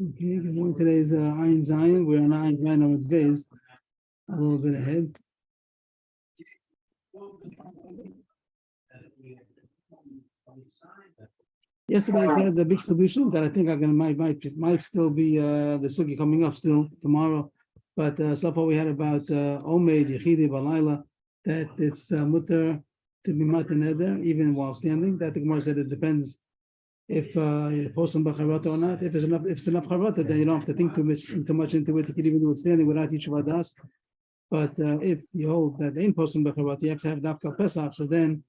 Okay, good morning. Today's Ayin Zion. We're on Ayin Zion on Beis, a little bit ahead. Yesterday we had the big solution that I think are gonna might still be the sugi coming up still tomorrow. But so far we had about Omeid, Yechidi, Balayla, that it's mutter to be matin neder even while standing. That the Gemara said it depends if posting b'charata or not. If it's enough charata, then you don't have to think too much into it. You can even do it standing without each vadas. But if you hold that ain't posting b'charata, you have to have dafka pesach. So then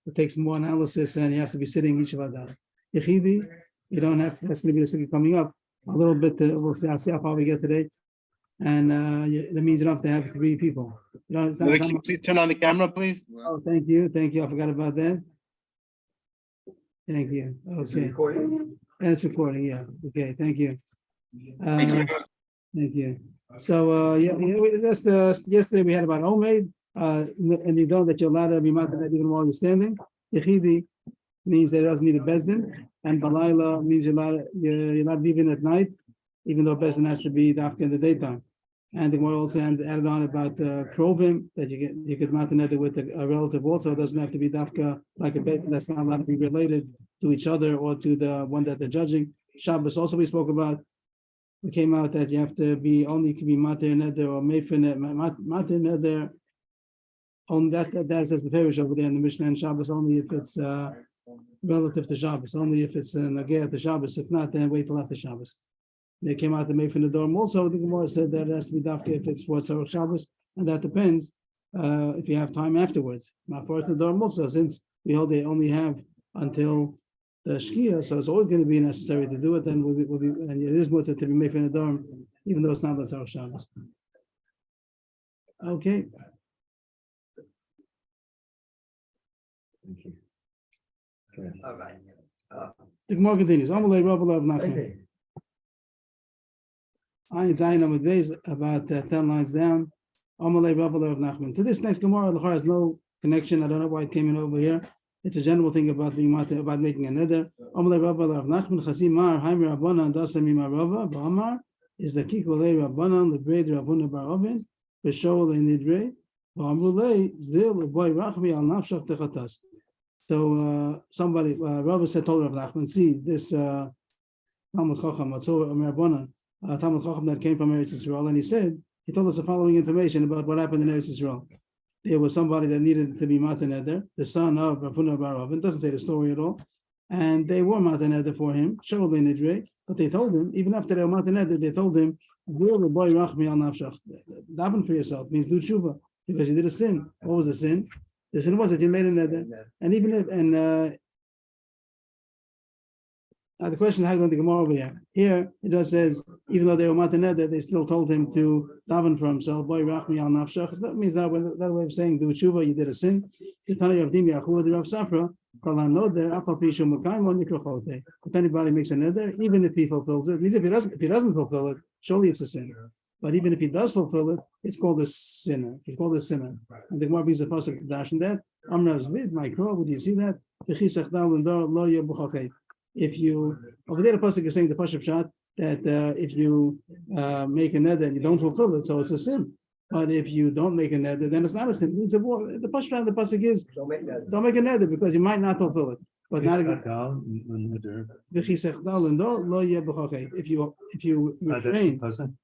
it takes more analysis, and you have to be sitting each vadas. Yechidi, you don't have. That's going to be the city coming up a little bit. We'll see. I'll see how far we get today. And that means you don't have to have 3 people. You know, it's not, Can you please turn on the camera, please? oh, thank you. I forgot about that. Thank you. Okay. And it's recording, yeah. Okay, thank you. Thank you. So yesterday we had about Omeid, and you know that you're allowed to be matin even while you're standing. Yechidi means that it doesn't need a bezdin, and Balayla means you're not leaving at night, even though bezdin has to be dafka in the daytime. And the Gemara also added on about krovim, that you could matin with a relative also. It doesn't have to be dafka like a bezdin that's not allowed to be related to each other or to the one that they're judging. Shabbos also we spoke about. It came out that you have to be only can be matir neder or meifin matir neder. On that says the parish over there in the Mishnah and Shabbos only if it's relative to Shabbos, only if it's nageh to Shabbos. If not, then wait till after Shabbos. They came out the meifin nedarim also. The Gemara said that it has to be dafka if it's for Tzarech Shabbos, and that depends if you have time afterwards. Not for nedarim also, since we hold they only have until the Shkia, so it's always going to be necessary to do it. Then we'll be and it is mutter to be made in the dorm, even though it's not Tzarech Shabbos. Okay. Thank you. Okay. All right. The Gemara continues. Amalei Rabbi of Nachman. Ayin Zayin Amud Beis, about 10 lines down. Amalei Rabbi of Nachman. To this next Gemara, the has no connection. I don't know why it came in over here. It's a general thing about being about making a neder. Amalei Rabbi of Nachman Chazim Mar Haim Rabbanan Dasam Ima Rabba Ba'amar is the Kikolei Rabbanan Lebreid Rabbuna Bar Oven B'Shoel Nidrei Ba'amrulei Zil Boy Rachmi Al Nafshach Techatas. So somebody Rabbi said told Rabbi Nachman, see this Talmud Chacham Rabbanan Talmud Chacham that came from Eretz Yisrael, and he told us the following information about what happened in Eretz Yisrael. There was somebody that needed to be matin neder, the son of Rapuna Bar Oven. Doesn't say the story at all, and they were matin neder for him. Showed nidre, but they told him even after they were matin neder, they told him, "Will the boy rachmi al nafshach? Daven for yourself means do tshuva because you did a sin. What was the sin? The sin was that you made a neder, and even if the question is how going to Gemara over here. Here it just says even though they were matin neder, they still told him to daven for himself. Boy rachmi al nafshach. That means that way of saying do tshuva, you did a sin. If anybody makes a neder, even if he fulfills it, means if he doesn't fulfill it, surely it's a sin. But even if he does fulfill it, it's called a sinner. He's called a sinner. And the Gemara brings a pasuk to dash in that. Amra's vid, my crow. Would you see that? If you over there, the pasuk is saying the pasuk shot that if you make a neder and you don't fulfill it, so it's a sin. But if you don't make a neder, then it's not a sin. It's a war. The pasuk is don't make a neder because you might not fulfill it. But not if you refrain,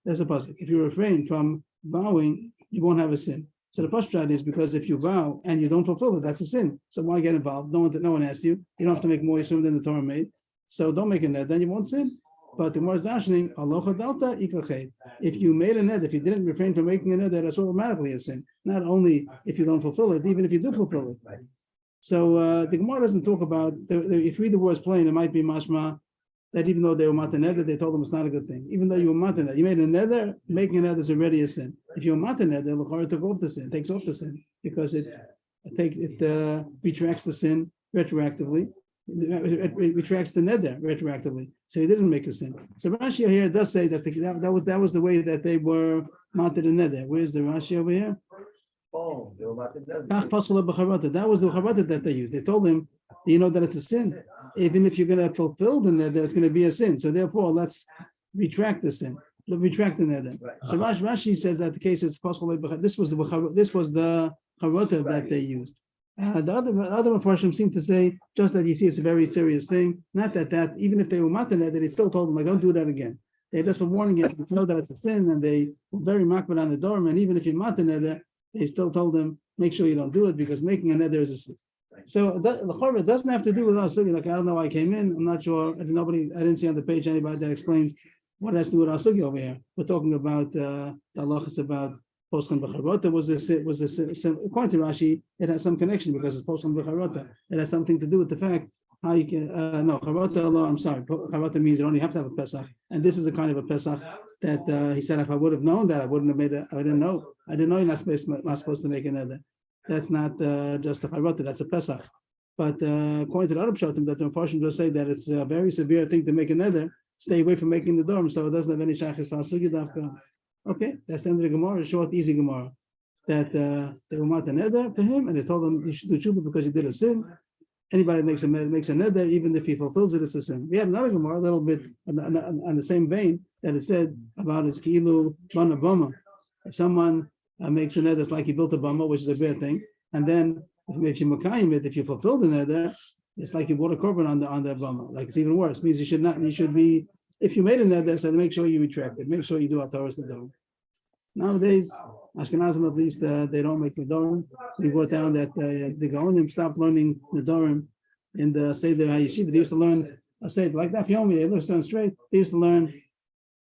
there's a pasuk. If you refrain from vowing, you won't have a sin. So the pasuk is because if you vow and you don't fulfill it, that's a sin. So why get involved? No one asks you. You don't have to make more yisum than the Torah made. So don't make a neder, then you won't sin. But the Gemara is dashing, alocha delta ikachet. If you made a neder, if you didn't refrain from making a neder, that's automatically a sin. Not only if you don't fulfill it, even if you do fulfill it. So the Gemara doesn't talk about, if you read the words plain, it might be mashma, that even though they were matin neder, they told them it's not a good thing. Even though you were matin neder, you made a neder, making a neder is already a sin. If you were matin neder, l'chara took off the sin, takes off the sin, because it retracts the sin retroactively. It retracts the neder retroactively, so he didn't make a sin. So Rashi here does say that that was the way that they were matin and neder. Where's the Rashi over here? Oh, they were matin neder. That was the chavata that they used. They told him, you know that it's a sin. Even if you're going to fulfill the neder, it's going to be a sin. So therefore, let's retract the sin, retract the neder. Right. So Rashi says that the case is possible. This was the charota that they used. The other Mepharshim seem to say just that you see it's a very serious thing. Not that even if they were matan neder, they still told them like don't do that again. They just were warning it, know that it's a sin, and they were very makbid on the dorm. And even if you're matan neder, they still told them make sure you don't do it because making a neder is a sin. So the chorba doesn't have to do with us. Like I don't know why I came in. I'm not sure. I didn't see on the page anybody that explains what has to do with our sugi over here. We're talking about the halachas about poskan b'charota. Was this according to Rashi? It has some connection because it's poskan b'charota. It has something to do with the fact how you can no charota. I'm sorry. Charota means you only have to have a pesach, and this is a kind of a pesach that he said if I would have known that I wouldn't have made it. I didn't know. I didn't know you're not supposed to make another. That's not just a charota. That's a pesach. But according to the other pshatim, that the unfortunately will say that it's a very severe thing to make another. Stay away from making the dorm, so it doesn't have any shachis to sugi dafka. Okay, that's the end of the Gemara. Short, easy Gemara. That they were not a neder for him, and they told him you should do tshuva because you did a sin. Anybody that makes a neder, even if he fulfills it, it's a sin. We have another Gemara, a little bit on the same vein that it said about his kilu bana bama. If someone makes a neder, it's like he built a bama, which is a bad thing, and then if you makayim it, if you fulfill the neder, it's like you bought a korban on the bama. Like it's even worse. It means you should be. If you made a neder, so make sure you retract it. Make sure you do what Torah is to do. Nowadays, Ashkenazim at least they don't make nedarim. We brought down that the Gaonim stopped learning nedarim in the Seder HaYeshiva. They used to learn a Seder like that. Yomi, they learned straight. They used to learn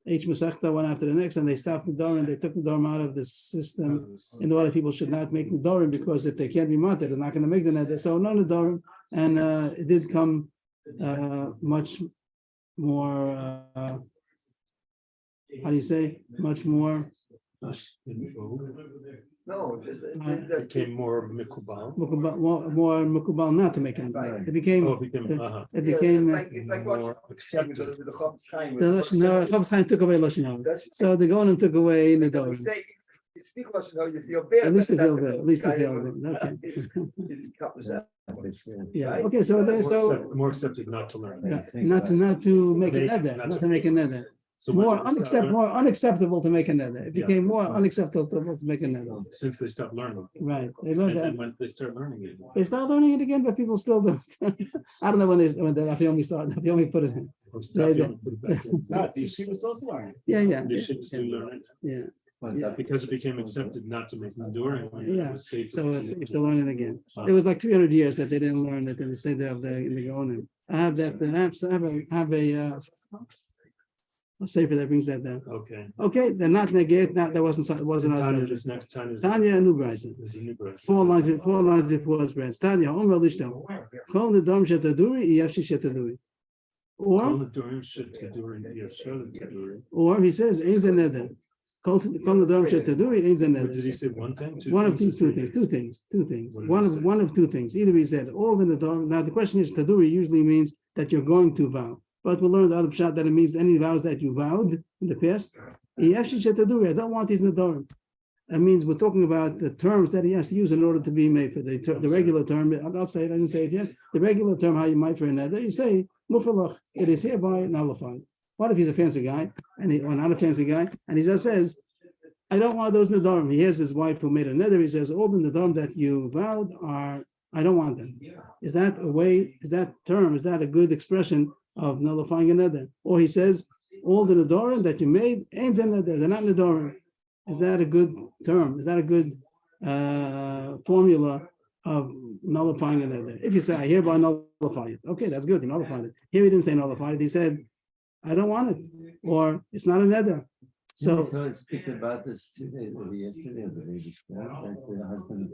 each Masechta one after the next, and they stopped nedarim. They took nedarim out of the system. In order people should not make nedarim because if they can't be matir, they're not going to make the neder. So no nedarim, and it did come much more. How do you say? Much more. No, It became more mikubal. More mukubal not to make it. Right. It became. It became. it's like more accepted. the Chofetz Chaim. The Chofetz Chaim took away Lashon Hara. So the Gaonim took away We nedarim. say, you speak Lashon Hara, you feel bad. At least you but feel that's bad. a At least you kind feel of- bad. Okay. it comes out. Yeah. Right? Okay. So More accepted not to learn. yeah, not to make a neder, not to make a neder. So when More did they start more unacceptable to make a neder. It Yeah. became more unacceptable to make a neder. learning? Since they stopped learning. Right. They learned And that. then when they start learning it. They start learning it again, but people still do. I don't know when the Afyomi started. Afyomi put it in. Or stop Yeah, learning, put it back in. No, it's yeshiva also learning. Yeah. They should still learn it. Yeah. Yeah. Because it became accepted not to make enduring. Yeah. It was safer So it's to- safe to learn it again. It was like 300 years that they didn't learn it in the Seder of the Gaonim. I have that. I have a sefer that brings that down. Okay. Okay, they're not negate. Not that wasn't Tanya, our this next time is. Tanya and Ubraisa. Is a new verse. 4 lines before it's bread. Tanya, Omer Lishtam. Kol Nedam Shetaduri, Yashi Shetaduri. All Or the during should to during yes, should to during. he says, Ain't a Neder. Kol Nedam Shetaduri, Ain't a Or did Neder. he say one thing? One of things, these or two three things. Two things. What did he say? One of two things. Either he said all the Nedam. Now the question is, Taduri usually means that you're going to vow. But we learned out of shot that it means any vows that you vowed in the past. Yashi Shetaduri, I don't want these Nedarim. That means we're talking about the terms that he has to use in order to be made for the regular term. I'll say it, I didn't say it yet. The regular term, how you might for a neder, you say, mufalach, it is hereby nullified. What if he's a fancy guy, or not a fancy guy, and he just says, I don't want those nedarim. He has his wife who made a neder, he says, all the nedarim that you vowed are, I don't want them. Is that a way, is that a good expression of nullifying a neder? Or he says, all the nedarim that you made, ain't a neder, they're not nedarim. Is that a good term? Is that a good formula of nullifying a neder? If you say, I hereby nullify it, okay, that's good, he nullified it. Here he didn't say nullify it, he said, I don't want it, or it's not a neder. So, I speak about this 2 days ago, yesterday, I believe, that the husband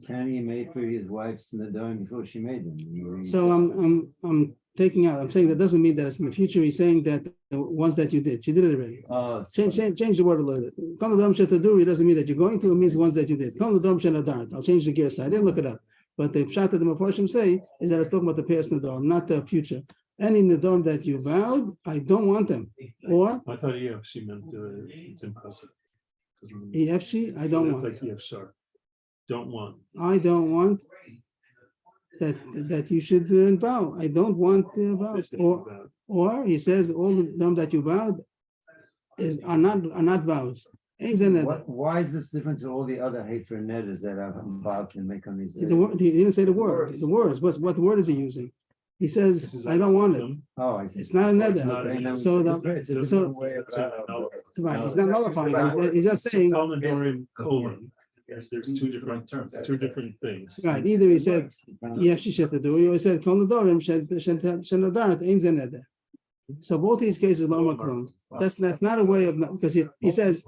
can he make for his wife's nedarim before she made them? so I'm taking out, I'm saying that doesn't mean that it's in the future. He's saying that the ones that you did, she did it already. Oh, Change the word a little bit. Kol Nedam Shetaduri doesn't mean that you're going to, it means the ones that you did. Kol Nedam Shetadarat. I'll change the gear side. I didn't look it up. But the pshat that the Mefarshim say is that it's talking about the past nedarim, not the future. Any nedarim that you vowed, I don't want them. Or I thought she meant it's impossible. EFC, I don't It's want. like EF don't want. I don't want that you should vow. I don't want vows. Or he says all of them that you vowed are not vows. Ain't there neder. Why is this different to all the other hateful neders that Bob can make on these? The word, he didn't say the word. The words. What word is he using? He This says, is I don't want it. Oh, I see. It's not a It's not neder. a- So It's a so- different way of- It's a no. right, he's not nullifying. He's just saying, Kol Nedarim, colon. There's two different things. right, either he said, yes, she should do, or he said, Kol Nedarim shed nadarat ain't there neder. So both these cases, Lama Klum. That's not a way of, because he says,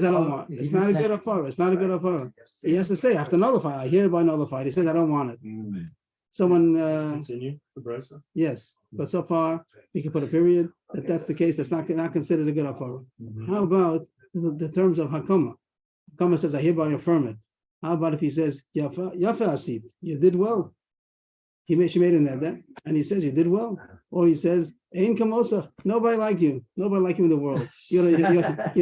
I don't want. It's not a good affair. It's not a good affair. He has to say, I have to nullify. I hereby nullified. He says, I don't want it. Mm. Someone, Continue, the brisa. yes, but so far, we can put a period, that's the case, that's not considered a good affair. How about the terms of Hakama? Hakama says, I hereby affirm it. How about if he says, Yafa asid, you did well. She made a neder, and he says, you did well. Or he says, Ein kamosa, nobody like you in the world. You're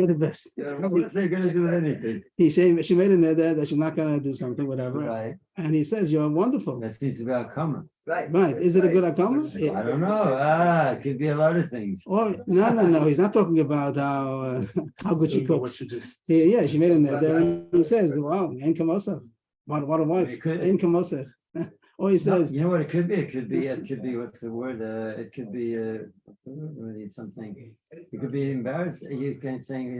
the best. What's they gonna do with anything? She made a neder that she's not gonna do something, whatever. Right, And he says, you're wonderful. that seems to be our common. Right, is it a good Hakama? I don't know, it could be a lot of things. Or no, he's not talking about how good she So what cooks. you just- Yeah, she made a neder, and he says, wow, Ein kamosa. What a wife. It could- Ein kamosa. Or he No, says, you know what it could be? It could be what's the word? It could be something. It could be embarrassed. You can saying,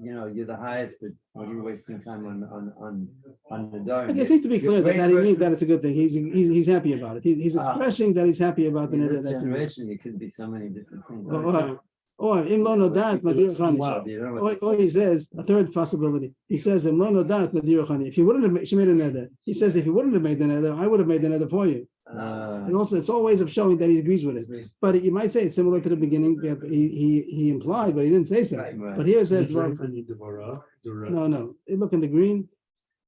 you're the highest, but what are you wasting time on the dark? it seems to be clear that he means that it's a good thing. He's happy about it. He's expressing that he's happy about the In neder this that she made. generation, it could be so many different things. Or im lo nodat madir chani. Wow, you don't know what Or he says a third possibility. He says im lo nodat madir chani. If you wouldn't have, she made a neder. He says if you wouldn't have made the neder, I would have made the neder for you. And also, it's all ways of showing that he agrees with it. But you might say it's similar to the beginning that he implied, but he didn't say so. Right. But here it says, well, Nidrachani devara, dura- no. Look in the green.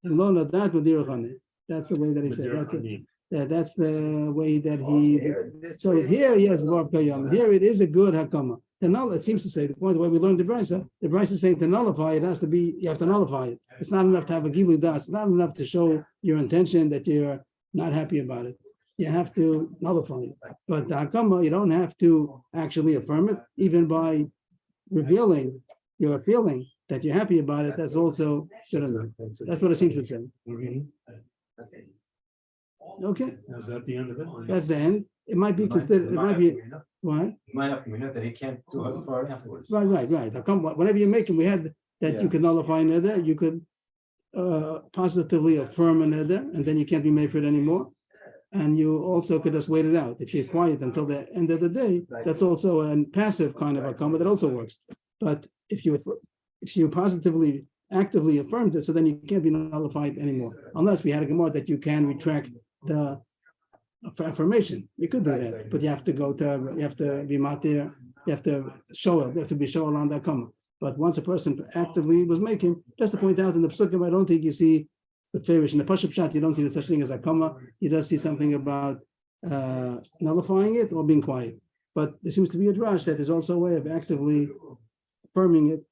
Im lo nodat madir chani. That's the way that he said. Nidrachani. That's the way that he. So here, yes, here it is a good hakama. The null, it seems to say the point where we learned the brisa is saying to nullify it has to be, you have to nullify it. It's not enough to have a gilu das. It's not enough to show your intention that you're not happy about it. You have to nullify it. But the hakama, you don't have to actually affirm it, even by revealing your feeling that you're happy about it. That's also good enough. That's what it seems to say. Mhm. Okay, Now, is that the end of it? that's the end. It might be considered. It might be what? Might have to be that he can't do it for afterwards. Right. Whenever you make it, we had that you could nullify another, you could positively affirm another, and then you can't be made for it anymore. And you also could just wait it out. If you're quiet until the end of the day, that's also a passive kind of a comment that also works. But if you positively, actively affirmed it, so then you can't be nullified anymore, unless we had a gemara that you can retract the affirmation. You could do that, but you have to be matir, you have to show it, you have to be shown on that comma. But once a person actively was making, just to point out in the psukim, I don't think you see the favorish in the Pashup shot, you don't see such thing as a comma. You just see something about nullifying it or being quiet. But there seems to be a drash that is also a way of actively affirming it,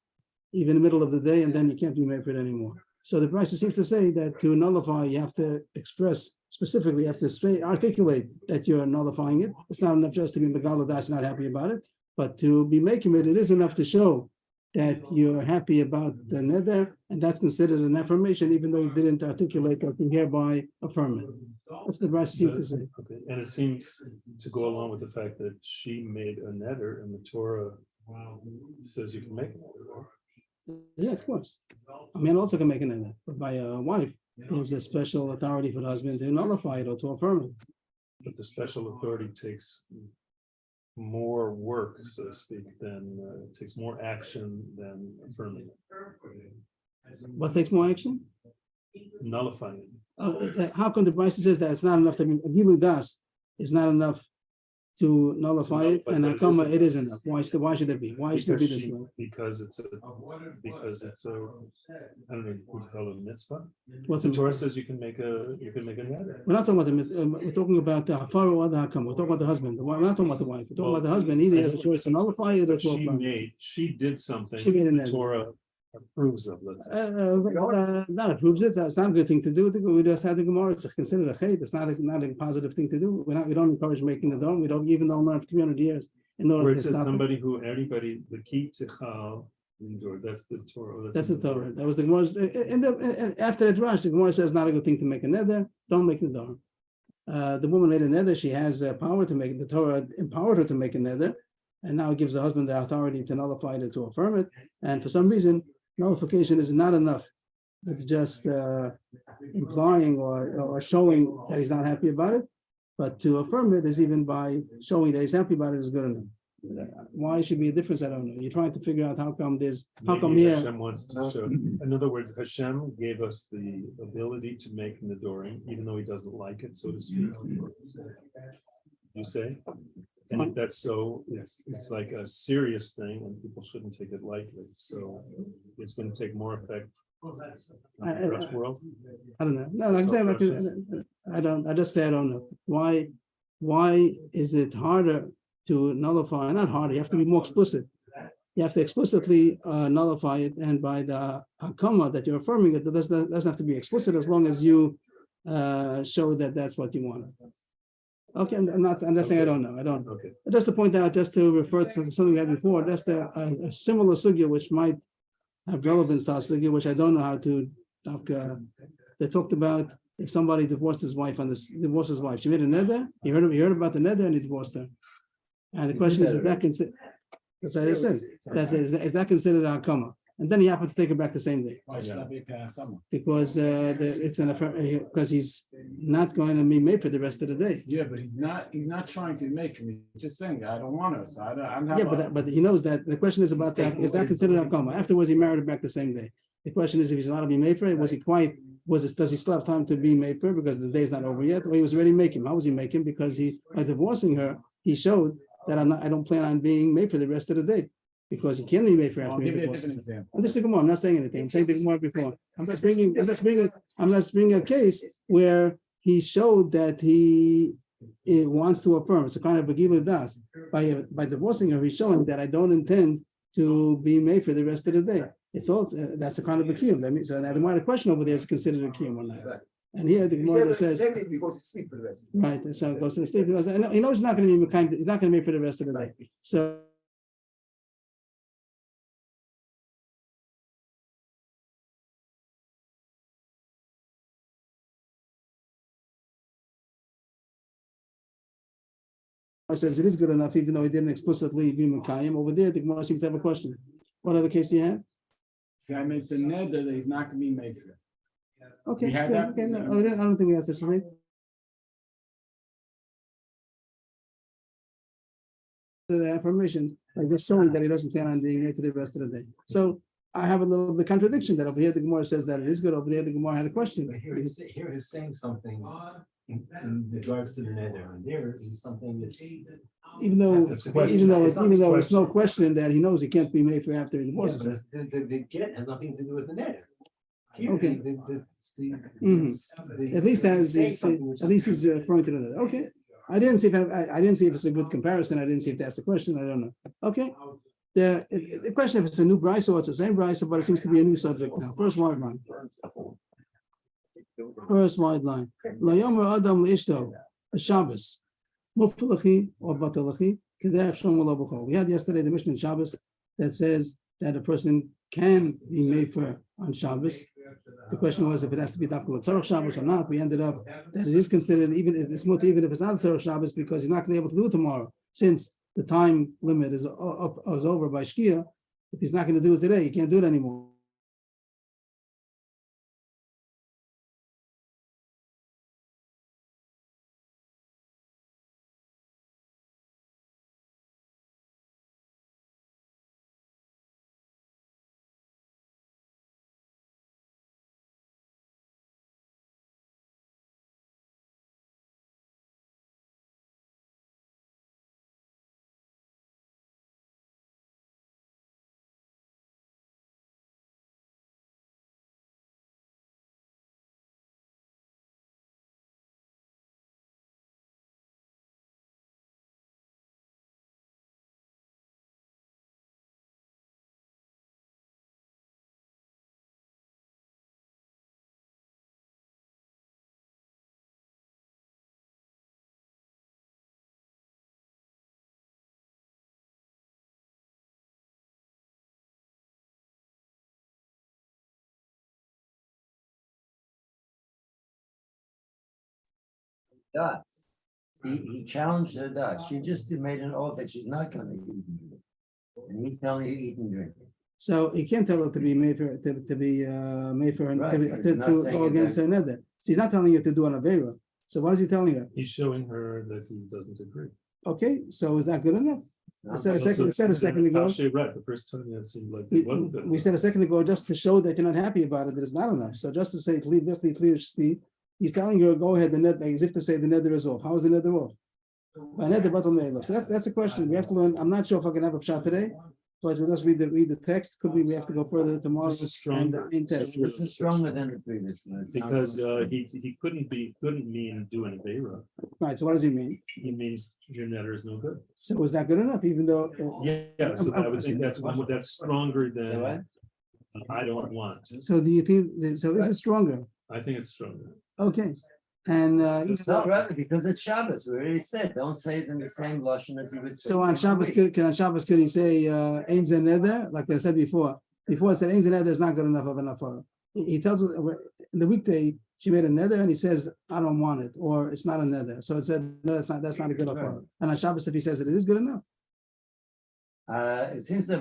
even in the middle of the day, and then you can't be made for it anymore. So the Brisa seems to say that to nullify, you have to express specifically, you have to articulate that you're nullifying it. It's not enough just to be megaladas, not happy about it, but to be making it, it is enough to show that you're happy about the neder, and that's considered an affirmation, even though you didn't articulate or can hereby affirm it. That's the Brisa seems to say. Okay, and it seems to go along with the fact that she made a neder, and the Torah says you can make it. Yeah, of course. A man also can make an neder, but by a wife, there's a special authority for the husband to nullify it or to affirm it. But the special authority takes more work, so to speak, than takes more action than affirming it. What takes more action? Nullifying it. How come the Brisa says that it's not enough to be a gilu das is not enough to nullify it, But and it Hakama is it is enough? Why should it be? Why should it be this way? Because it's a, I don't know, would you call it a mitzvah? What's The the Torah says you can make a neder. We're not talking about the we're talking about the hafara or the hakam. We're talking about the husband. We're not talking about the wife. We're talking about the husband. Either he has a choice to nullify it or to affirm. She did something. She made a the neder. Torah approves of, let's say. Not approves it. That's not a good thing to do. We just had the Gemara. It's considered a chait. It's not a positive thing to do. We don't encourage making the dome. We don't even though learn for 300 years in order Where it to says stop it. anybody, the key to chal, indoor, that's the Torah. That's the Torah. That was the Gemara. After the Drash, the Gemara says not a good thing to make a neder. Don't make the dome. The woman made a neder. She has power to make it. The Torah empowered her to make a neder, and now it gives the husband the authority to nullify it, to affirm it. And for some reason, nullification is not enough. It's just implying or showing that he's not happy about it. But to affirm it is even by showing that he's happy about it is good enough. Why should be a difference? I don't know. You're trying to figure out how come Maybe here. Hashem wants to show, in other words, Hashem gave us the ability to make Nedarim, even though he doesn't like it, so to speak. You say? And if that's so, it's like a serious thing and people shouldn't take it lightly. So it's going to take more effect on the Dutch world. I don't know. No, like I say, I just say I don't know. Why is it harder to nullify? Not harder, you have to be more explicit. You have to explicitly nullify it, and by the hakama that you're affirming it, that doesn't have to be explicit as long as you show that that's what you want. Okay, I'm not saying I don't know. I don't. Okay. Just to point out, just to refer to something we had before, that's a similar sugya which might have relevance to our sugya, which I don't know how to. They talked about if somebody divorced his wife she made a neder. He heard about the neder and he divorced her. And the question is that considered? As I said, is that considered a hakama? And then he happened to take it back the same day. Why should that be a hakama? Because because he's not going to be made for the rest of the day. Yeah, but he's not trying to make him. He's just saying, I don't want her. So I'm not. Yeah, but he knows that the question is about that. Is that considered a hakama? Afterwards, he married her back the same day. The question is if he's allowed to be made for it. Does he still have time to be made for it because the day is not over yet, or he was already making? How was he making? Because by divorcing her, he showed that I don't plan on being made for the rest of the day, because he can't be made for after. I'll give you a different example. And this is Gemara. I'm not saying anything. I'm saying the Gemara before. I'm just bringing a case where he showed that he wants to affirm. It's a kind of a gilui das. By divorcing her, he's showing that I don't intend to be made for the rest of the day. It's also that's a kind of a kiyum. That means so now the question over there is considered a kiyum or not. And here the Gemara says, we go to sleep for the rest. right, so it goes to the sleep. He knows he's not going to be kind. He's not going to be for the rest of the day. So. I says it is good enough, even though he didn't explicitly be Mekayim. Over there, the Gemara seems to have a question. What other case do you have? Guy makes a neder that he's not going to be made for. Okay, We had good, that? okay, no, I don't think we have such a thing. The affirmation, like just showing that he doesn't plan on being here for the rest of the day. So I have a little bit of contradiction that over here the Gemara says that it is good. Over there the Gemara had a question. Here he's saying something in regards to the nether, and there is something that's. Even though That's a question. it's no question that he knows he can't be made for after he Yeah, divorces but her. the get has nothing to do with the nether. Okay. The- At least saying something which he's referring to that. Okay. I didn't see if it's a good comparison. I didn't see if that's the question. I don't know. Okay. The question if it's a new brisa or it's the same brisa, but it seems to be a new subject now. First wide line. Lo yomer adam l'ishto a Shabbos muflachi or batalachi k'derech shom lo b'chol. We had yesterday the Mishnah in Shabbos that says that a person can be made for on Shabbos. The question was if it has to be dafka l'tzarech Shabbos or not. We ended up that it is considered even if it's even if it's not tzarech Shabbos because he's not going to be able to do it tomorrow since the time limit is over by Shkia. If he's not going to do it today, he can't do it anymore. does. He challenged her does. She just made an oath that she's not gonna eat and drink. And he's telling you eat and drink. So he can't tell her to be made for, to be made for, Right, to he's not go saying against her nether. So he's not telling you to do an Avera. So what is he telling her? He's showing her that he doesn't agree. Okay, so is that good enough? It's not Instead of like- second, instead of second ago, Actually, right, the first time it seemed like we, it wasn't good. we said a second ago, just to show that you're not happy about it, that it's not enough. So just to say, he's telling her, go ahead, the net, as if to say the nether is off. How is the nether off? By nether bottom nether. So that's a question. We have to learn. I'm not sure if I can have a shot today, but we'll just read the text. Could be we have to go further tomorrow. This is stronger. In test. This is stronger than the previous one. It sounds Because like- he couldn't mean do an Avera. Right, so what does he mean? He means your netter is no good. So is that good enough, even though? Yeah, so I would think that's stronger Say what? than I don't want. So do you think, so is it stronger? I think it's stronger. Okay, and, It's not relevant because it's Shabbos. We already said, don't say it in the same lashon as you would say. so on Shabbos, could he say, Ein Zen Neder, like I said before? Before it said Ein Zen Neder is not good enough of an afar. He tells us, in the weekday, she made a nether and he says, I don't want it, or it's not a nether. So it said, no, that's not a good afar. And on Shabbos, if he says it is good enough. It seems to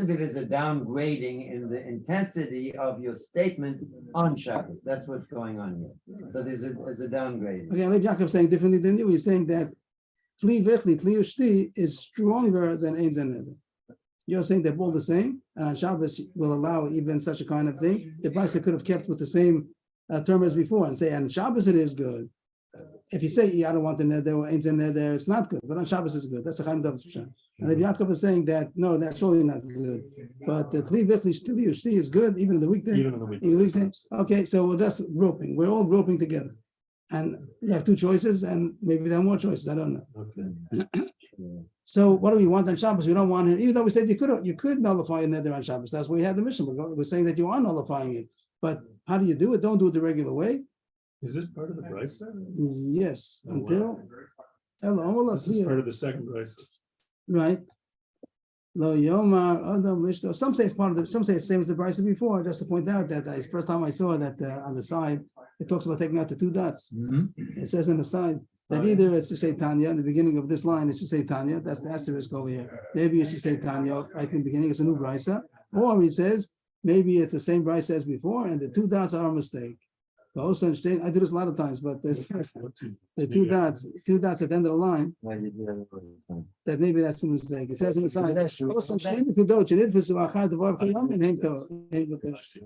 be there's a downgrading in the intensity of your statement on Shabbos. That's what's going on here. So there's a downgrading. Okay, I think Yaakov saying differently than you. He's saying that Tli Vechli, Tli Ushti is stronger than Ein Zen Neder. You're saying they're both the same, and on Shabbos will allow even such a kind of thing. The price could have kept with the same term as before and say, on Shabbos it is good. If you say, yeah, I don't want the nether or Ein Zen Neder, it's not good, but on Shabbos it's good. That's a Chaim David's Pshat. And if Yaakov is saying that, no, that's really not good. But the Tli Vechli, Tli Ushti is good, even in the weekday. Even in the week. In the weekday. Okay, so we're just groping. We're all groping together. And you have two choices, and maybe there are more choices. I don't know. Okay. So what do we want on Shabbos? We don't want it, even though we said you could nullify a nether on Shabbos. That's why we had the mission. We're saying that you are nullifying it. But how do you do it? Don't do it the regular way. Is this part of the price? Yes, Oh, until This is part of the second price. right. Lo Yomar Adam Lishto. Some say it's part of the. Some say it's the same as the price of before. Just to point out that it's the first time I saw that on the side it talks about taking out the two dots. It says on the side that either it's to say Tanya in the beginning of this line. It should say Tanya. That's the asterisk over here. Maybe it should say Tanya right in the beginning. It's a new brisa, or it says maybe it's the same brisa as before, and the two dots are a mistake. I do this a lot of times, but there's the two dots at the end of the line. That maybe that's a mistake. It says on the side.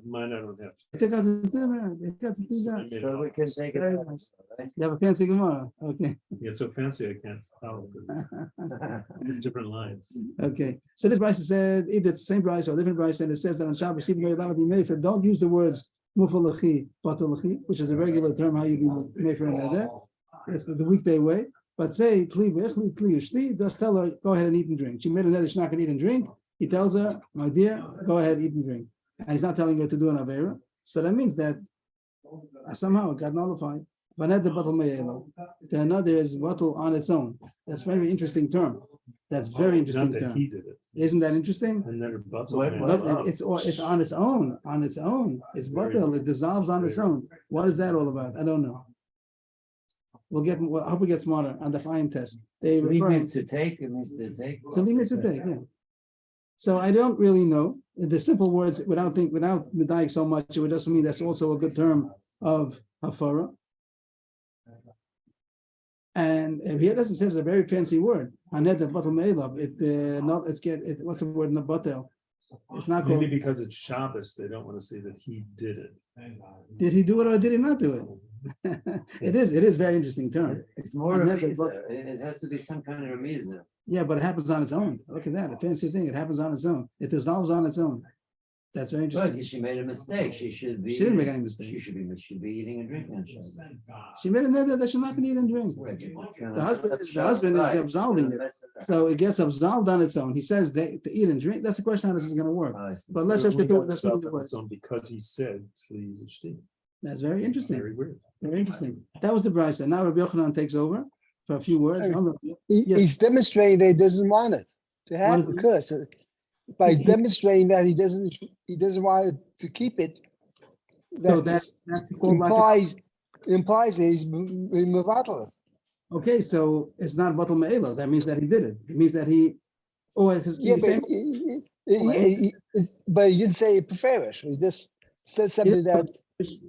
Mine, I don't have. Take out the two dots. So we can take it. out, right? You have a fancy Gemara. Okay, It's so fancy, I can't follow. Different lines. okay. So this price said either it's the same price or a different price, and it says that on Shabbos, even though you're allowed to be made for, don't use the words mufalachi, batalachi, which is a regular term how you be made for another. It's the weekday way. But say tli v'echli, tli ushli, just tell her, go ahead and eat and drink. She made another, she's not going to eat and drink. He tells her, my dear, go ahead, eat and drink. And he's not telling her to do an avera. So that means that somehow it got nullified. Vaned the batal me'elo. The another is batal on its own. That's a very interesting term. That's very interesting Not that term. he did it. Isn't that interesting? And then it bubbles. But it's on its own. On its own. It's batal. It dissolves on its own. What is that all about? I don't know. I hope we get smarter on the fine test. They Leave refer it to take, it means to take. to limits to take, yeah. So I don't really know. The simple words, without medayik so much, it would just mean that's also a good term of hafara. And here doesn't say it's a very fancy word. Hanet the batel me'elav. What's the word in the batel? It's not called. Maybe because it's Shabbos, they don't want to say that he did it. Did he do it or did he not do it? It is very interesting term. It's more And of then the it has to be some kind of remiza. Yeah, but it happens on its own. Look at that, a fancy thing. It happens on its own. It dissolves on its own. That's very interesting. But she made a mistake. She should be. She didn't make any mistake. She should be eating and drinking on Shabbos. She made a nether that she's not going to eat and drink. The husband is absolving it. So it gets absolved on its own. He says that to eat and drink. That's the question how this is going to work. But let's just get to it. Let's look at the words. Because he said, "Tzli v'shti." That's very interesting. Very weird. Very interesting. That was the brisa. Now Rabbi Yochanan takes over for a few words. Yes. He's demonstrating that he doesn't want it to What have is it? because by He- demonstrating that he doesn't want it to keep it. So That that's called like implies implies that he's mevatel. Okay, so it's not batal me'ela. That means that he did it. It means that he, oh, it's Yeah, the same. but he didn't say preferish. He just said something that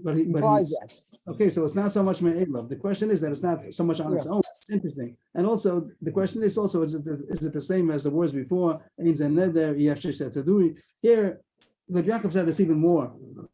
But he, implies that. okay, so it's not so much me'ela. The question is that it's not so much on its own. It's interesting. And also, the question is also, is it the same as the words before? Ein ze neder, yef sheshet taduri. Here, the Yaakov said it's even more.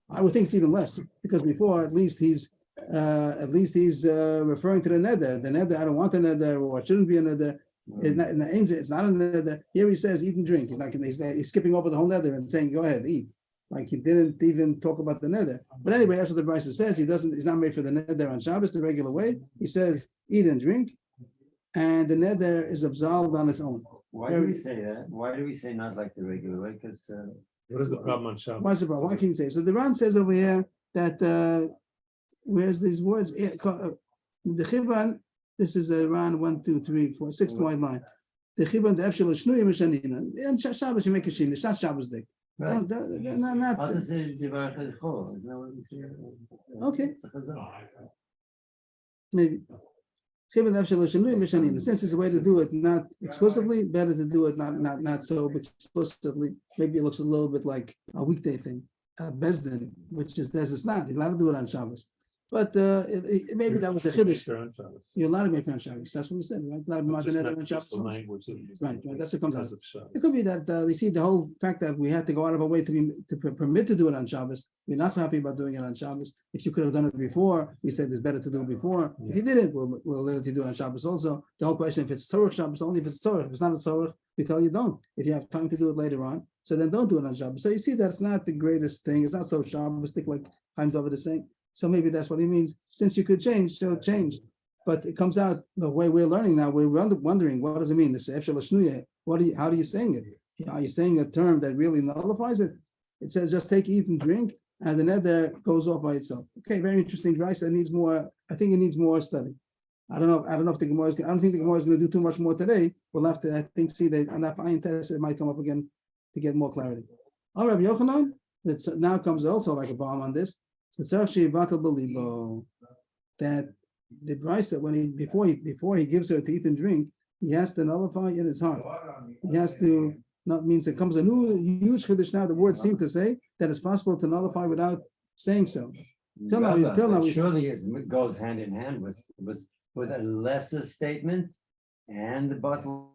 I would think it's even less, because before, at least he's referring to the neder. The neder, I don't want a neder, or it shouldn't be a neder. It's not a neder. Here he says, eat and drink. He's skipping over the whole neder and saying, go ahead, eat. Like he didn't even talk about the neder. But anyway, that's what the Brisa says. He's not made for the neder on Shabbos the regular way. He says, eat and drink. And the neder is absolved on its own. Why do we say that? Why do we say not like the regular way? Because What is the problem on Shabbos? What's the problem? Why can you say? So the Ran says over here that where's these words? The Chivan, this is a Ran 1, 2, 3, 4, 6th wide line. The Chivan, the Efshel Shnuyim Mishanina. And Shabbos you make a shin. It's not Shabbos day. right. Not. I'll just say Divrei Chaychol. Isn't that what we say? Okay. It's a chazal. Maybe. Chivan Efshel Shnuyim Mishanina. Since it's a way to do it, not exclusively, better to do it not so explicitly. Maybe it looks a little bit like a weekday thing. Bezdin, which is it's not. You're allowed to do it on Shabbos. But maybe that was a chiddush. You're allowed to make it on Shabbos. That's what we said, right? Allowed to make it on Shabbos. Right, that's what comes out. It could be that they see the whole fact that we had to go out of our way to permit to do it on Shabbos. We're not so happy about doing it on Shabbos. If you could have done it before, we said it's better to do it before. If you did it, we'll let you do it on Shabbos also. The whole question, if it's Tzorach Shabbos, only if it's Tzorach. If it's not a Tzorach, we tell you don't. If you have time to do it later on, so then don't do it on Shabbos. So you see that's not the greatest thing. It's not so Shabbos-tic like Chaim David is saying. So maybe that's what he means. Since you could change, so change. But it comes out the way we're learning now. We're wondering, what does it mean? This Efshel Shnuya. How are you saying it? Are you saying a term that really nullifies it? It says just take, eat, and drink, and the neder goes off by itself. Okay, very interesting. Rice. It needs more. I think it needs more study. I don't know if the Gemara is. I don't think the Gemara is going to do too much more today. We'll have to, I think, see that enough iron tests. It might come up again to get more clarity. All right, Yochanan. That now comes also like a bomb on this. So that the Bryce that when before he gives her to eat and drink, he has to nullify in his heart. He has to not means it comes a new huge chiddush now. The words seem to say that it's possible to nullify without saying so. Surely it goes hand in hand with a lesser statement and the bottle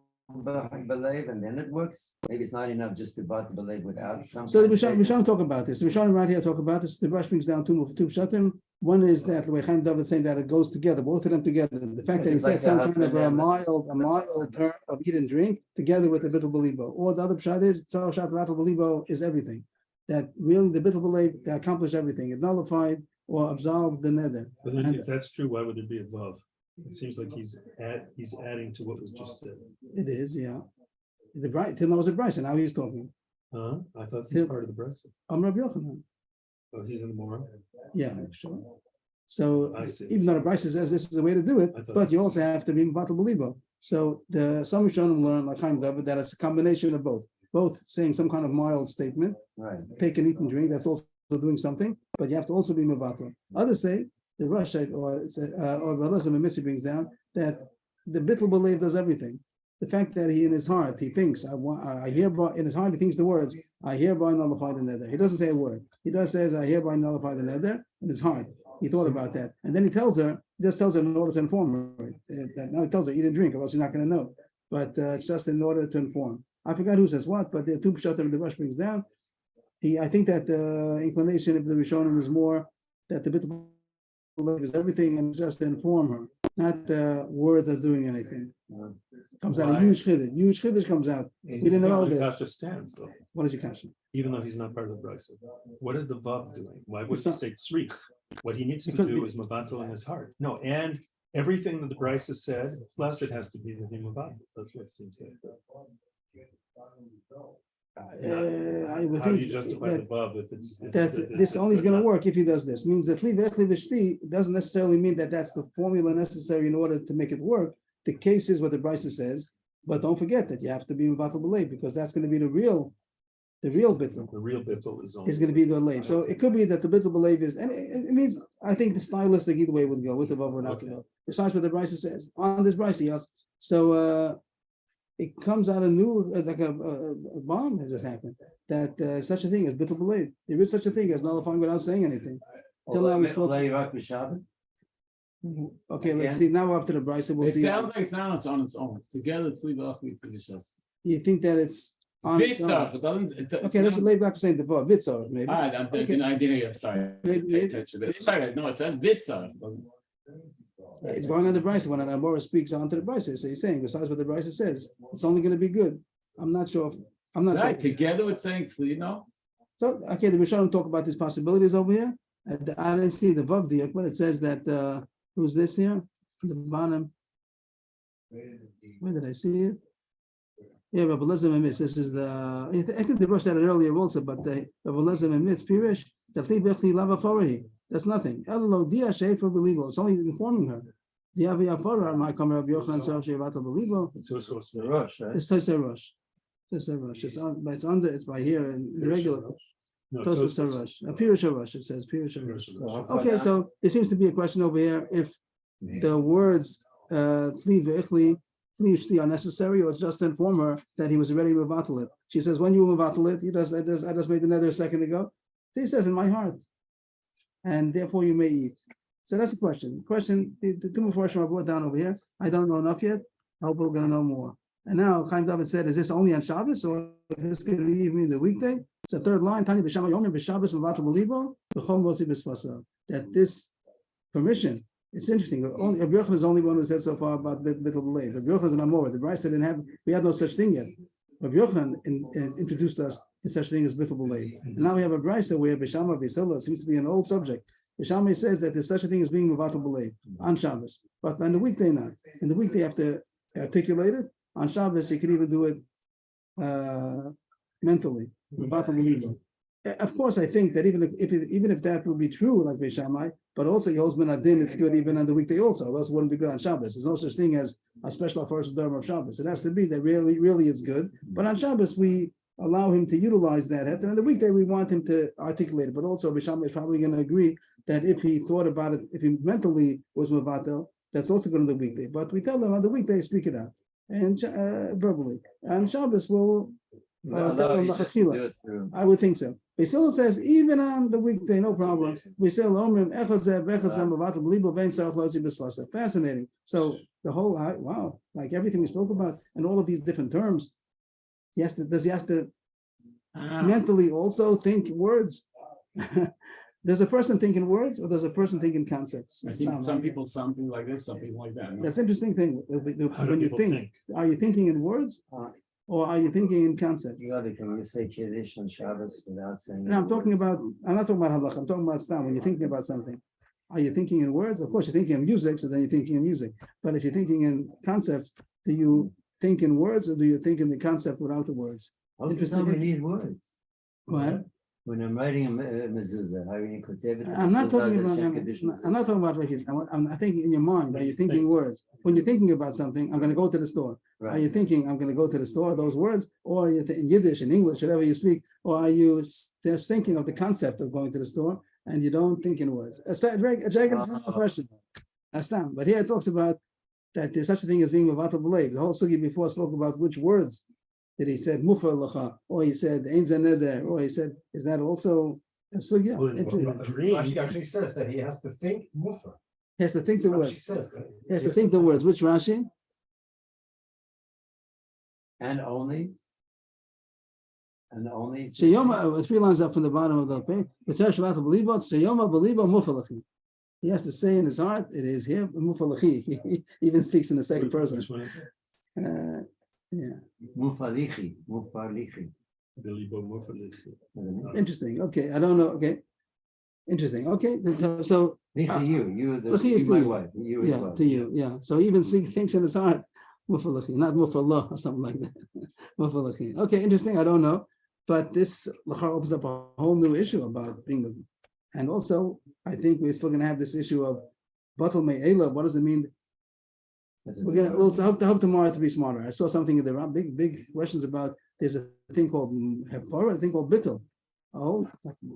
believe, and then it works. Maybe it's not enough just to believe without something. So the Rishonim talk about this. The Rishonim right here talk about this. The Rush brings down two pshatim. One is that the way Chaim David is saying that it goes together, both of them together. The fact that he said some kind of a mild term of eat and drink together with the bittul belibo. Or the other pshat is tzar shat vatal belibo is everything. That really the bittul belibo they accomplish everything. It nullified or absolved the neder. But then if that's true, why would it be above? It seems like he's adding to what was just said. It is, yeah. The Bryce, Tim was a Bryce, and now he's talking. I thought he's part of the Bryce. I'm Rabbi Yochanan. Oh, he's in the moral. Yeah, sure. So I see. even though the Bryce says this is the way to do it, but you also have to be Batal Belibo. So some Rishonim learn like Chaim David that it's a combination of both saying some kind of mild statement, right? Take and eat and drink. That's also doing something, but you have to also be Mevatel. Others say the Rashid or Belazim and Missy brings down that the Bittul belief does everything. The fact that he in his heart he thinks I hereby in his heart he thinks the words I hereby nullify the nether. He doesn't say a word. He does says I hereby nullify the nether in his heart. He thought about that, and then he tells her in order to inform her. Now he tells her eat and drink, or else you're not going to know. But it's just in order to inform. I forgot who says what, but the two pshatim the Rush brings down. I think that the inclination of the Rishonim is more that the Bittul is everything and just to inform her, not words are doing anything. Comes out a huge chiddush. Huge chiddush comes out. We didn't know this. Kasha stands though. What is your kasha? Even though he's not part of the Bryce. What is the Vav doing? Why would he say tzrich? What he needs to do is mavatal in his heart. No, and everything that the Bryce has said, plus it has to be the mavatal. That's what it seems like. I would How do think you justify the Vav if it's this only is going to work if he does this. Means that doesn't necessarily mean that that's the formula necessary in order to make it work. The case is what the Bryce says, but don't forget that you have to be Mevatel B'Lev because that's going to be the real the real bittul The real bittul is only. is going to be the lave. So it could be that the bittul believe is, and it means, I think the stylistic either way would go with the vav or not to Okay. go. Besides what the Bryce says on this Bryce, yes. So it comes out a new, like a bomb that just happened, that such a thing as bittul believe. There is such a thing as nullifying without saying anything. Till now we spoke. Okay, let's see. Now we're up to the Bryce. We'll It see. sounds like it's on its own. Together, it's leave off with the shas. You think that it's on its own? Vitzach, it doesn't. Okay, let's leave back to saying the vav, vitzor, maybe. I Okay. didn't. I'm sorry. Maybe- Sorry, no, it says Vitzach. It's going on the Bryce when an Amora speaks onto the Bryce. So he's saying, besides what the Bryce says, it's only going to be good. I'm not sure. I'm not Right, sure. together with saying Tlino. So, okay, the Rishonim talk about these possibilities over here. I didn't see the Vav diak, but it says that, who's this here? At the bottom. Where did I see it? Yeah, Rabbi Elazar Emitz. This is the, I think the Rosh said it earlier also, but the Rabbi Elazar Emitz, Pirish, Tachli Vechli Lava Forahi. That's nothing. Elo Dia Shefer Belibo. It's only informing her. Dia V'Yafora, my come Rabbi Yochanan Sar Shevato Belibo. It's also a Rosh, right? It's Tosei Rosh. Tosei Rosh. It's on, but it's under, it's by here in the regular. No, Tosei Rosh. Pirish Rosh, it says Pirish Rosh. Okay, So so there seems to be a question over here if the words Tli V'Ichli, Tli Ushti are necessary, or it's just to inform her that he was already Mevatalit. She says, when you were Mevatalit, I just made another a second ago. He says, in my heart. And therefore you may eat. So that's the question. The two Mepharshim are brought down over here. I don't know enough yet. I hope we're going to know more. And now Chaim David said, is this only on Shabbos, or is this going to be even the weekday? It's the third line, Tani B'Shama Yomer B'Shabbos Mevatalit B'Libo B'Chol Mosi B'Sfasa. That this permission, it's interesting. Only Rabbi Yochanan is the only one who said so far about Bittul B'Leiv. Rabbi Yochanan is an Amor. The Bryce didn't have. We had no such thing yet. Rabbi Yochanan introduced us to such thing as Bittul B'Leiv. And now we have a Bryce where B'Shama B'Sila seems to be an old subject. B'Shama says that there's such a thing as being Mevatel B'Leiv on Shabbos, but on the weekday not. In the weekday you have to articulate it. On Shabbos you can even do it mentally. Mevatel B'Leiv. Of course, I think that even if that would be true, like Beishamai, but also Yehos Ben Adin, it's good even on the weekday also. Else it wouldn't be good on Shabbos. There's no such thing as a special first Dharma of Shabbos. It has to be that really it's good. But on Shabbos we allow him to utilize that. And on the weekday we want him to articulate it. But also Beishamai is probably going to agree that if he thought about it, if he mentally was Mavatel, that's also going to the weekday. But we tell them on the weekday speak it out and verbally. On Shabbos we'll tell them Lachachila. I would think so. Basil says even on the weekday, no problem. We say fascinating. So the whole wow, like everything we spoke about and all of these different terms. Yes, does he have to mentally also think words? Does a person think in words or does a person think in concepts? I think some people something like this, some people like that. No? That's interesting thing. How do When you people think, are you thinking in words or are you thinking in concepts? You gotta, can you say Kiddush on Shabbos without saying? No, I'm not talking about halakha. I'm talking about stam. When you're thinking about something, are you thinking in words? Of course, you're thinking in music, so then you're thinking in music. But if you're thinking in concepts, do you think in words or do you think in the concept without the words? Most of the time we need words. What? When I'm writing a mezuzah, how you could say it. I'm not talking about. I'm not talking about Rekis. I'm thinking in your mind. Are you thinking words? When you're thinking about something, I'm going to go to the store. Are Right. you thinking I'm going to go to the store? Those words, or are you in Yiddish, in English, whatever you speak, or are you just thinking of the concept of going to the store and you don't think in words? A gigantic question. But here it talks about that there's such a thing as being Mevatel B'Leiv. The whole sugi before spoke about which words that he said Mufa Lacha, or he said Ein Zaneder, or he said, is that also a sugya? Rashi actually says that he has to think mufa. He has to think the Rashi words. says that. He has to think the words. Which Rashi? And only. Sheyoma, 3 lines up from the bottom of the page. Sheyoma Belibo Mufalachi. He has to say in his heart, it is here, Mufalachi. He even speaks in the second person. Which one is it? Yeah. Mufalichi. Bilibo Mufalichi. Interesting. Okay. I don't know. Okay. Interesting. Okay. So You, Lachi is my to you. wife. You as yeah, well. to you. Yeah. So he even thinks in his heart, Mufalachi, not Mufallah or something like that. Mufalachi. Okay. Interesting. I don't know. But this opens up a whole new issue about being, and also I think we're still going to have this issue of Batal Me'ela. What does it mean? We'll hope tomorrow to be smarter. I saw something in the big questions about there's a thing called Hafara, a thing called Bittul. A whole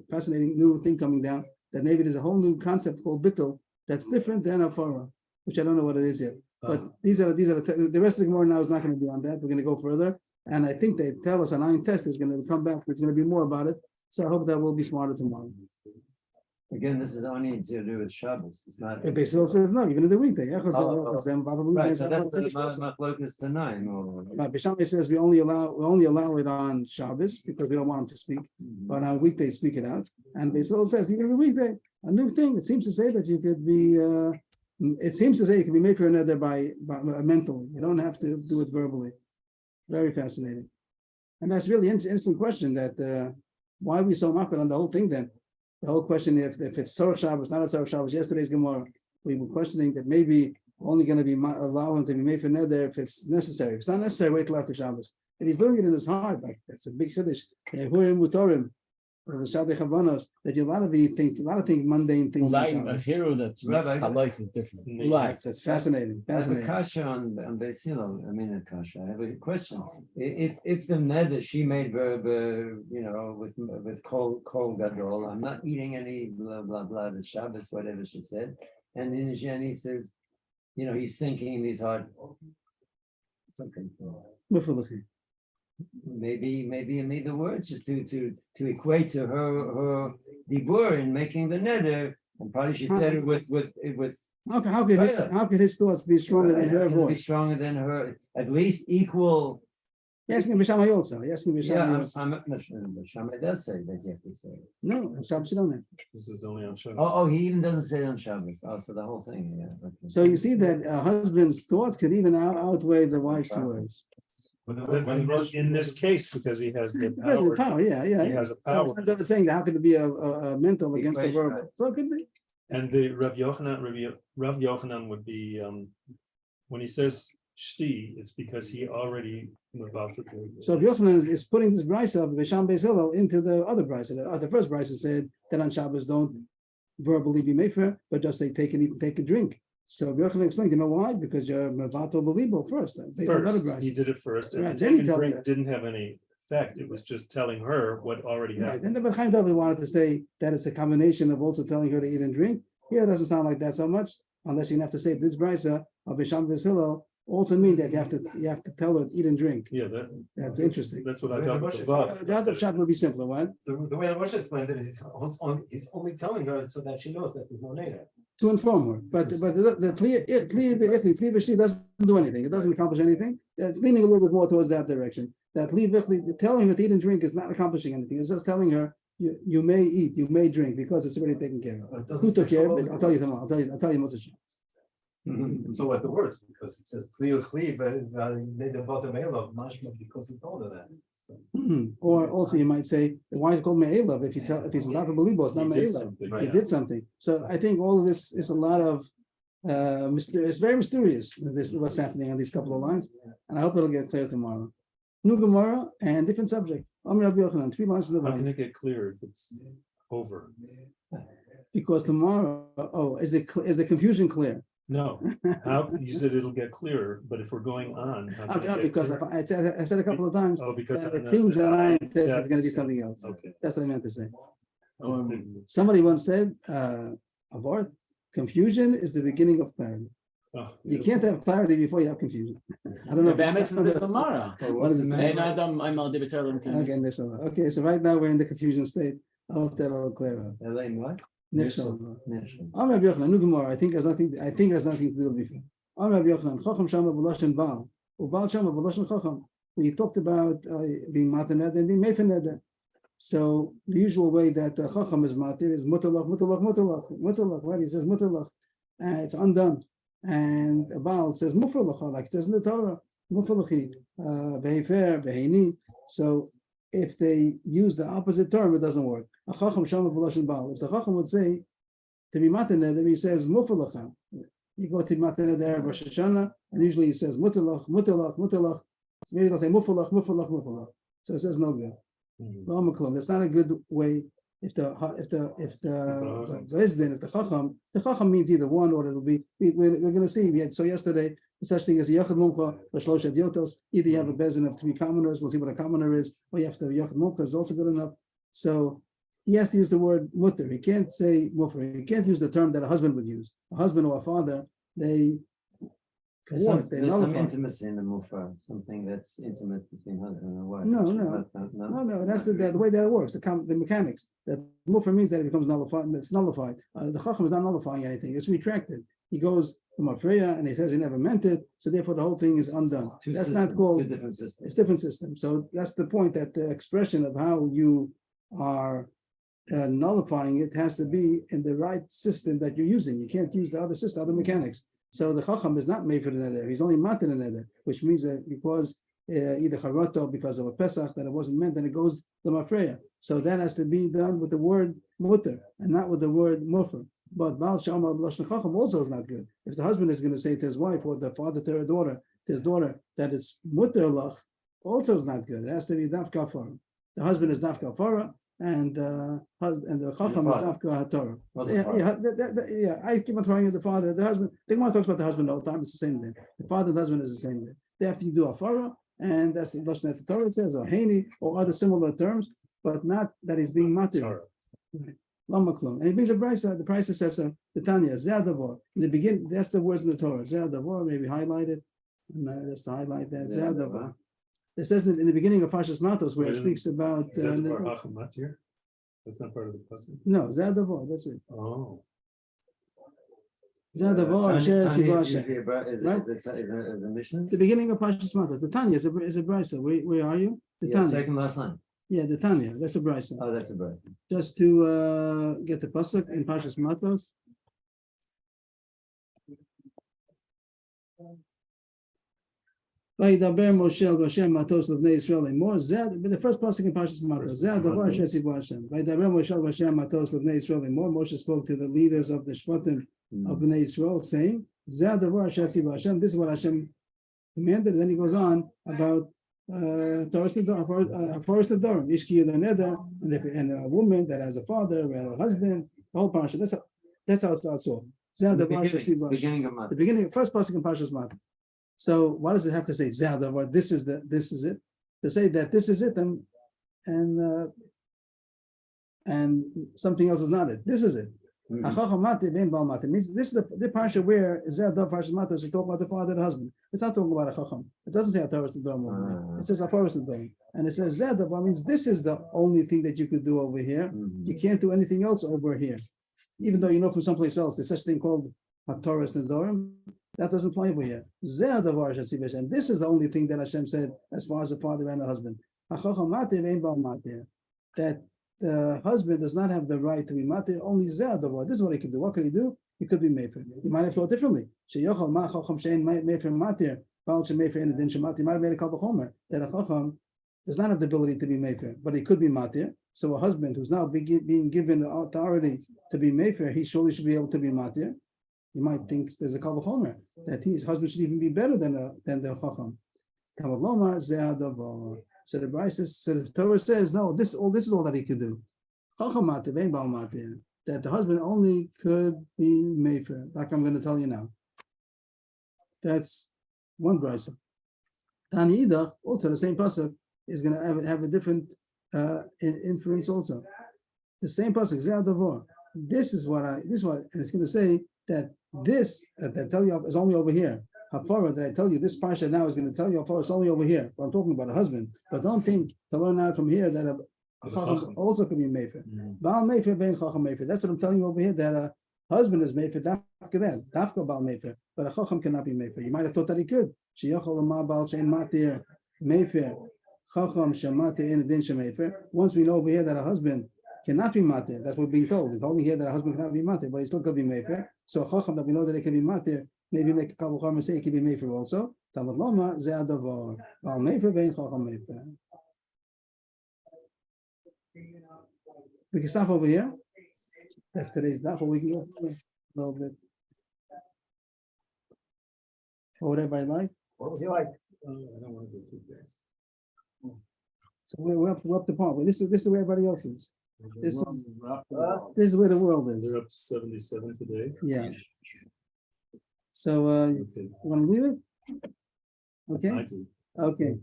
fascinating new thing coming down, that maybe there's a whole new concept called Bittul that's different than Hafara, which I don't know what it is yet. But these are the rest of the Gemara now is not going to be on that. We're going to go further. And I think they tell us an iron test is going to come back. It's going to be more about it. So I hope that we'll be smarter tomorrow. Again, this is only to do with Shabbos. It's not. If they still says no, you're going to do weekday. Right, so that's the machlokas tonight. But Bishamai says we only allow it on Shabbos because we don't want him to speak. But on weekdays, speak it out. And Basil says you're going to do weekday. A new thing. It seems to say that you could be. It seems to say it can be made for another by mentally. You don't have to do it verbally. Very fascinating. And that's really interesting question that why are we so much on the whole thing then? The whole question if it's Sorach Shabbos, not a Sorach Shabbos, yesterday's Gemara, we were questioning that maybe only going to be allow him to be made for neder if it's necessary. If it's not necessary, wait till after Shabbos. And he's doing it in his heart, like that's a big chiddush. Hurim Mutorim, or the Shadei Chavanos, that you a lot of things, mundane things. A hero that's Halais is different. That's fascinating. I have a kasha on Beis Hillel. I mean, a kasha. I have a question. If the neder she made, with kol gadol, I'm not eating any blah blah blah. The Shabbos, whatever she said, and then Jenny says, he's thinking in his heart. It's okay. Maybe he made the words just to equate to her dibur in making the neder, and probably she said it with. How could his thoughts be stronger than her voice? Be stronger than her, at least equal. Yes, Bishamai also. Yes, Bishamai. Shammai does say that you have to say it. No, Shabbos you don't have. This is only on Shabbos. Oh, he even doesn't say it on Shabbos. Oh, so the whole thing, yeah. Okay. So you see that a husband's thoughts could even outweigh the wife's words. In this case, because he has the Because of the power, yeah. He has a power. So I'm saying that how could it be a mental against the Equation, verbal? So it could be. And the Rav Yochanan would be when he says shti, it's because he already about to. So if Yochanan is putting this brisa of Bisham Beis Hillel into the other brisa, the first brisa said that on Shabbos don't verbally be mefer, but just say take a drink. So Yochanan explained, why? Because you're mevato belibo first. He did it first, and Right, the then he take and tells drink her. didn't have any effect. It was just telling her what already Right. happened. And then Chaim David wanted to say that it's a combination of also telling her to eat and drink. Here it doesn't sound like that so much, unless you have to say this brisa of Bisham Beis Hillel also mean that you have to tell her to eat and drink. Yeah, That's interesting. that's what I thought. With the Vav. The other shot would be simpler, what? The way the Rosh explained it is he's only telling her so that she knows that there's no neder. To inform her, but the Kli V'Shti doesn't do anything. It doesn't accomplish anything. It's leaning a little bit more towards that direction. That telling her to eat and drink is not accomplishing anything. It's just telling her you may eat, you may drink because it's already taken care of. Who took care of it? I'll tell you tomorrow. I'll tell you most of the And so what the words, because it says clear, made the bottom of mashma because he told her that. So, Or also you might say, why is it called Me'elav? If he's without the believable, it's not He did Me'elav. something. He did something. So I think all of this is a lot of it's very mysterious. This what's happening on these couple of lines, and I hope it'll get clear tomorrow. New Gemara and different subject. Amr Rabbi Yochanan, 3 lines from the How can bottom. it get clear if it's over? Because tomorrow, is the confusion clear? No, how, you said it'll get clearer, but if we're going on. how can it get Because clearer? I said a couple of times. Oh, because. It seems that I test is going to be something else. Okay. That's what I meant to say. Somebody once said, Avart, confusion is the beginning of clarity. Oh, You can't have clarity before you have confusion. I don't know. The if Bamis it's- is the Gemara. What is it? Ein Adam, I'm al Divitarlim. Okay, Nishal. Okay, so right now we're in the confusion state. I hope that'll clear up. Elaine, what? Nishal. Nishal. Amr Rabbi Yochanan, New Gemara. I think has nothing to do with before. Amr Rabbi Yochanan, Chacham Shama B'Loshen Baal, U'Baal Shama B'Loshen Chacham. We talked about being mataned and being mefaned. So the usual way that Chacham is matir is mutalach, mutalach, mutalach, mutalach. Right? He says mutalach, it's undone. And Baal says mufralach, like it says in the Torah, mufralachi, behefer, beheni. So if they use the opposite term, it doesn't work. A Chacham Shama B'Loshen Baal. If the Chacham would say to be mataned, he says mufralacha. You go to mataned there, Rosh Hashanah, and usually he says mutalach, mutalach, mutalach. So maybe they'll say mufalach, mufalach, mufalach. So it says no good. That's not a good way. If the Chacham means either one or it'll be. We're going to see. So yesterday such thing as a Yachad Mumcha, or Shlosha Diotos. Either you have a bezin of 3 commoners, we'll see what a commoner is, or you have to have Yachad Mumcha is also good enough. So he has to use the word mutter. He can't say mufer. He can't use the term that a husband would use. A husband or a father, they There's some, they there's some nullify. intimacy in the mufa, something that's intimate between husband and wife. No, which is no. not- No, that's the way that it works. The mechanics. That mufer means that it becomes nullified. It's nullified. The chacham is not nullifying anything. It's retracted. He goes to Mafreya and he says he never meant it. So therefore, the whole thing is undone. Two That's systems, not called. two different systems. It's different system. So that's the point, that the expression of how you are nullifying it has to be in the right system that you're using. You can't use the other system, other mechanics. So the chacham is not made for the neder. He's only matin the neder, which means that because either charato, because of a pesach, that it wasn't meant, then it goes to mafreya. So that has to be done with the word mutter and not with the word mufer. But Baal Shama Lashon Chacham also is not good. If the husband is going to say to his wife or the father to her daughter, to his daughter, that it's mutter lach, also is not good. It has to be dafka farah. The husband is dafka farah, and the chacham is dafka hatorah. Yeah, I keep on throwing at the father, the husband. The Gemara talks about the husband all the time. It's the same thing. The father and the husband is the same thing. They have to do a farah, and that's the lashon that the Torah says, or hani, or other similar terms, but not that he's being matir. And he brings a price. The price says the Tanya Zedavor. In the beginning, that's the words in the Torah. Zedavor, maybe highlight it. Just to highlight that Zedavor. It says in the beginning of Parshas Matos, where it speaks about. Is that the bar Hachamat here? That's not part of the passage. No, Zedavor. That's it. Oh. Zedavor. Asher Sivasha. Right? Is the mission? The beginning of Parshas Matos. The Tanya is a brisa. Where are you? The Yeah, Tanya. second last line. Yeah, the Tanya. That's a brisa. Oh, that's a birth. Just to get the pasuk in Parshas Matos. Vayidaber Moshe al Hashem Matos Levnei Yisrael Lemor. Zed, but the first pasuk in Parshas Matos. Zed Davar Asher Tzivu Hashem. Vayidaber Moshe al Hashem Matos Levnei Yisrael Lemor. Moshe spoke to the leaders of the Shvatim of Bnei Yisrael, saying, Zed Davar Asher Tzivu Hashem. This is what Hashem commanded. Then he goes on about forest the door, Ishki the Neder, and a woman that has a father and a husband, the whole parsha. That's how it starts off. The beginning of Matos. The beginning, first pasuk in Parshas Matos. So why does it have to say Zeh? This is it. To say that this is it, and something else is not it. This is it. It means this is the parsha where Zeh Parshas Matos is talking about the father and the husband. It's not talking about a chacham. It doesn't say Ataras Nedar. It says Afaras Nedar, and it says Zeh means this is the only thing that you could do over here. You can't do anything else over here, even though you know from someplace else there's such a thing called Ataras Nedarim. That doesn't apply over here. Zeh Davar Shasiv Hashem. This is the only thing that Hashem said as far as the father and the husband. That the husband does not have the right to be matir, only Zeh Davar. This is what he could do. What could he do? He could be mefer. He might have thought differently. Sheyochal ma chacham shein mefer matir. Baal shemefer in the din shematir. He might have made a couple chomer that a chacham does not have the ability to be mefer, but he could be matir. So a husband who's now being given the authority to be mefer, he surely should be able to be matir. You might think there's a kavod chomer that his husband should even be better than the chacham. Kavod lomar zeh davar. So the Torah says no. This is all that he could do. Chacham matir vein baal matir. That the husband only could be mefer, like I'm going to tell you now. That's one brisa. Tani idach, also the same pasuk is going to have a different inference also. The same pasuk zeh davar. This is what and it's going to say that this that I tell you is only over here. Hafara that I tell you, this parsha now is going to tell you Hafara is only over here. But I'm talking about a husband. But don't think to learn out from here that a chacham also can be mefer. Baal mefer bein chacham mefer. That's what I'm telling you over here, that a husband is mefer. Dafka baal mefer, but a chacham cannot be mefer. You might have thought that he could. Sheyachol ma baal shein matir mefer chacham shematir in the din shemefer. Once we know over here that a husband cannot be matir. That's what we're being told. They told me here that a husband cannot be matir, but he still could be mefer. So a chacham that we know that it can be matir, maybe make a couple of and say it can be mefer also. Tamad loma zeh adavar. Baal mefer bein chacham mefer. We can stop over here. That's today's daf, or we can go a little bit. Or whatever I like. What would you like? I don't want to go too fast. So we're up to par. This is where everybody else is. This is This is where the world is. We're up to 77 today. Yeah. So Okay. want to leave it? Okay, I do. okay.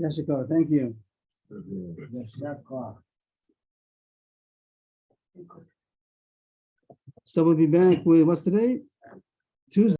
Jessica, thank you. So we'll be back with, what's today? Tuesday.